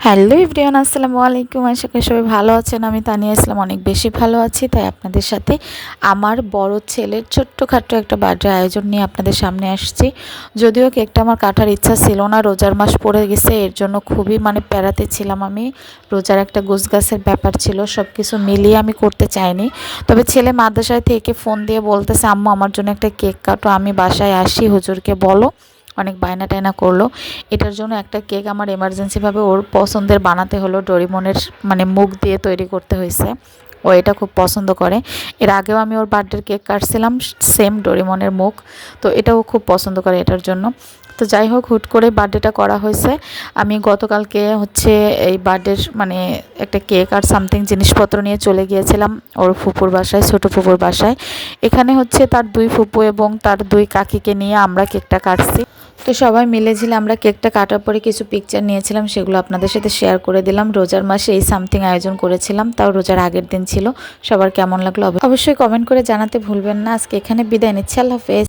Hello everyone, আসসালামু আলাইকুম। আশা করি সবাই ভালো আছেন। আমি তানিয়া ইসলাম অনেক বেশি ভালো আছি। তাই আপনাদের সাথে আমার বড় ছেলের ছোট্টখাট্টো একটা বার্থডে আয়োজন নিয়ে আপনাদের সামনে আসছি। যদিও কেকটা আমার কাটার ইচ্ছা ছিল না, রোজার মাস পড়ে গেছে, এর জন্য খুবই প্যারাতে ছিলাম আমি। রোজার একটা গোছগাছের ব্যাপার ছিল, সব কিছু মিলিয়ে আমি করতে চাইনি। তবে ছেলে মাদ্রাসায় থেকে ফোন দিয়ে বলতেছে, আম্মু আমার জন্য একটা কেক কাটো, আমি বাসায় আসি, হুজুরকে বলো। অনেক বায়না টায়না করলো। এটার জন্য একটা কেক আমার এমার্জেন্সিভাবে ওর পছন্দের বানাতে হলো। ডোরিমনের মুখ দিয়ে তৈরি করতে হয়েছে। ও এটা খুব পছন্দ করে। এর আগেও আমি ওর বার্থডের কেক কাটছিলাম, সেম ডোরিমনের মুখ। তো এটাও খুব পছন্দ করে এটার জন্য। তো যাই হোক, হুট করে বার্থডেটা করা হয়েছে। আমি গতকালকে এই বার্থডের একটা কেক আর সামথিং জিনিসপত্র নিয়ে চলে গিয়েছিলাম ওর ফুপুর বাসায়, ছোটো ফুপুর বাসায়। এখানে তার 2 ফুপু এবং তার 2 কাকিকে নিয়ে আমরা কেকটা কাটছি। তো সবাই মিলেঝিলে আমরা কেকটা কাটার পরে কিছু পিকচার নিয়েছিলাম, সেগুলো আপনাদের সাথে শেয়ার করে দিলাম। রোজার মাসে এই সামথিং আয়োজন করেছিলাম, তাও রোজার আগের দিন ছিল। সবার কেমন লাগলো অবশ্যই কমেন্ট করে জানাতে ভুলবেন না। আজকে এখানে বিদায় নিচ্ছি, আল্লাহ হাফেজ।